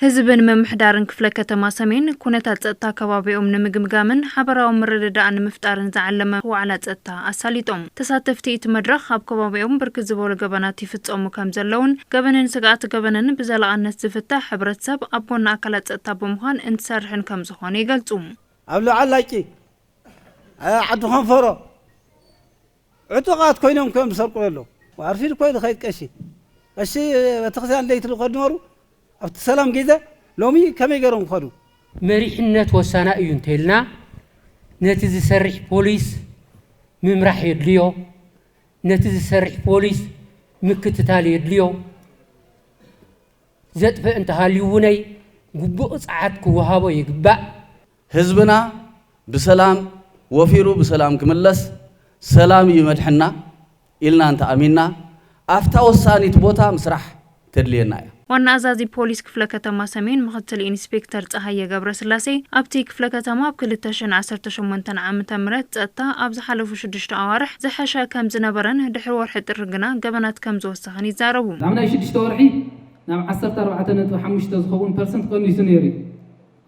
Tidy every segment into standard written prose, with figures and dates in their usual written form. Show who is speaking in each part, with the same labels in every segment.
Speaker 1: ህዝብን መምሕዳርን ክፍለ ከተማ ሰሜን ኩነታት ጸጥታ ከባቢኦም ንምግምጋምን ሓበራዊ ምርድዳእን ምፍጣርን ዝዓለመ ዋዕላ ጸጥታ ኣሳሊጦም ተሳተፍቲ እቲ መድረኽ ኣብ ከባቢኦም ብርክት ዝበሉ ገበናት ይፍጸሙ ከም ዘለውን ገበንን ስጋኣት ገበንን ብዘላቕነት ዝፍታሕ ሕብረተሰብ ኣብ ጎኒ ኣካላት ጸጥታ ብምዃን እንትሰርሕን ከም ዝኾነ ይገልጹ።
Speaker 2: ኣብ ልዓላቂ ዓዲ ኸንፈሮ ዕጡቓት ኮይኖም ከም ዝሰርቁሉ ወኣርፊድ ኮይኑ ኸይድ ቀሺ ቤተክርስትያን ለይትሉ ኸድመሩ ኣብቲ ሰላም ጊዜ ሎሚ ከመይ ገይሮም ኸዱ
Speaker 3: መሪሕነት ወሳና እዩ እንተኢልና ነቲ ዝሰርሕ ፖሊስ ምምራሕ የድልዮ ነቲ ዝሰርሕ ፖሊስ ምክትታል የድልዮ ዘጥፍእ እንተሃልዩ ውነይ ግቡእ ጸዓት ክወሃቦ ይግባእ
Speaker 4: ህዝብና ብሰላም ወፊሩ ብሰላም ክምለስ ሰላም ይመድሕና ኢልና እንተ ኣሚንና ኣፍታ ወሳኒት ቦታ ምስራሕ ተድልየና እያ።
Speaker 1: ዋና አዛዚ ፖሊስ ክፍለ ከተማ ሰሜን ምክትል ኢንስፔክተር ፀሐየ ገብረስላሴ ኣብቲ ክፍለ ከተማ ኣብ 2018 ዓመተ ምህረት ጸጥታ ኣብ ዝሓለፉ 6 ኣዋርሕ ዝሓሸ ከም ዝነበረን ድሕሪ ወርሒ ጥሪ ግና ገበናት ከም ዝወሰኸን ይዛረቡ።
Speaker 5: ኣብ ናይ 6 ወርሒ ናብ 14.5 ዝኸውን ፐርሰንት ቀኒሱ ነይሩ።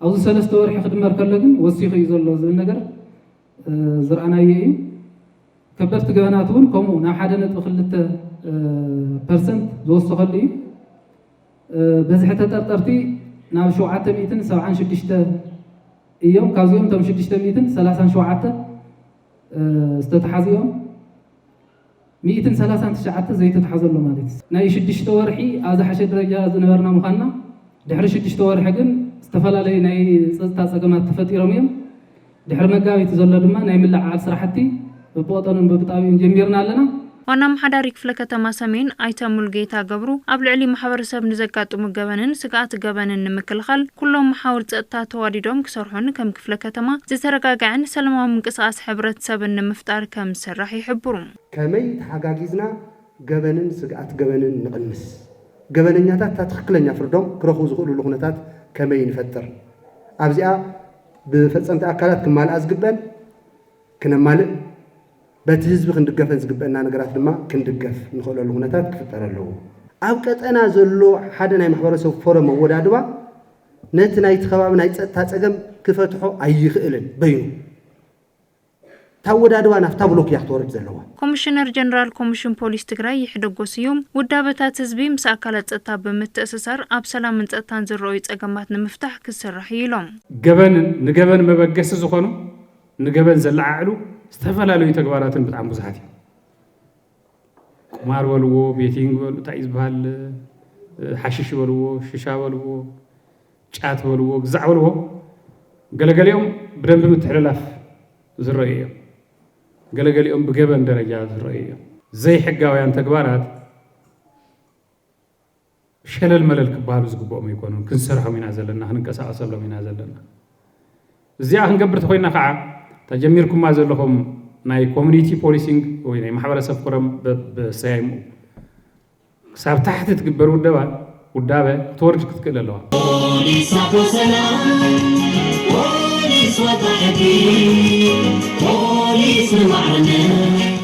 Speaker 5: ኣብዚ 3 ወርሒ ክድመር ከሎ ግን ወሲኹ እዩ ዘሎ ዝብል ነገር ዝረኣናዮ እዩ። ከበድቲ ገበናት እውን ከምኡ ናብ 1.2% ዝወሰኸሉ እዩ። በዝሒ ተጠርጠርቲ ናብ 776 እዮም ካብዚኦም ቶም 637 ዝተተሓዚኦም 139 ዘይተተሓዘሉ ማለት እዩ። ናይ 6 ወርሒ ኣብ ዝሓሸ ደረጃ ዝነበርና ምዃንና ድሕሪ 6 ወርሒ ግን ዝተፈላለዩ ናይ ጸጥታ ጸገማት ተፈጢሮም እዮም። ድሕሪ መጋቢት ዘሎ ድማ ናይ ምልዓዓል ስራሕቲ ብቦጠንን ብብጣቢውን ጀሚርና ኣለና። ዋና መሓዳሪ ክፍለ ከተማ ሰሜን ኣይተ ሙልጌታ ገብሩ ኣብ ልዕሊ ማሕበረሰብ ንዘጋጥሙ ገበንን ስጋኣት ገበንን ንምክልኻል ኩሎም መሓውር ጸጥታ ተዋዲዶም ክሰርሑን ከም ክፍለ ከተማ ዝተረጋግዐን ሰላማዊ ምንቅስቓስ ሕብረተሰብን ንምፍጣር ከም ዝስራሕ ይሕብሩ።
Speaker 6: ከመይ ተሓጋጊዝና ገበንን ስጋኣት ገበንን ንቕንስ ገበነኛታት ትክክለኛ ፍርዶም ክረኽቡ ዝኽእሉሉ ኩነታት ከመይ ንፈጥር ኣብዚኣ ብፈጸምቲ ኣካላት ክማልኣ ዝግበን ክነማልእ በቲ ህዝቢ ክንድገፈን ዝግበአና ነገራት ድማ ክንድገፍ ንኽእለሉ ኩነታት ክፍጠር ኣለዎ። ኣብ ቀጠና ዘሎ ሓደ ናይ ማሕበረሰብ ፎረም ኣወዳድባ ነቲ ናይቲ ከባቢ ናይ ጸጥታ ጸገም ክፈትሖ ኣይኽእልን በይኑ ታወዳድባ ናፍታ ብሎክ እያ ክትወርድ ዘለዋ።
Speaker 1: ኮሚሽነር ጀነራል ኮሚሽን ፖሊስ ትግራይ ይሕደጎስ እዮም ውዳበታት ህዝቢ ምስ ኣካላት ጸጥታ ብምትእስሳር ኣብ ሰላምን ጸጥታን ዝረኣዩ ጸገማት ንምፍታሕ ክስራሕ ኢሎም
Speaker 7: ገበንን ንገበን መበገሲ ዝኾኑ ንገበን ዘለዓዕሉ ዝተፈላለዩ ተግባራትን በጣም ብዙሓት እዮም። ቁማር በልዎ ቤቲንግ በልዎ እንታይ ዝበሃል ሓሽሽ በልዎ ሽሻ በልዎ ጫት በልዎ ግዛዕ በልዎ ገለገሊኦም ብደንብ ምትሕልላፍ ዝረአዩ እዮም። ገለገሊኦም ብገበን ደረጃ ዝረአዩ እዮም። ዘይሕጋውያን ተግባራት ሸለል መለል ክበሃሉ ዝግብኦም ኣይኮኑን። ክንሰርሖም ኢና ዘለና ክንንቀሳቐሰሎም ኢና ዘለና እዚኣ ክንገብር ተኮይና ከዓ ተጀሚርኩም ዘለኹም ናይ ኮሚኒቲ ፖሊሲንግ ወይ ናይ ማሕበረሰብ ፎረም በሰያይሙ ክሳብ ታሕቲ ትግበር ውዳበ ክትወርድ ክትክእል ኣለዋ። ፖሊስ ወጣሕቲ ፖሊስ ንባዕልና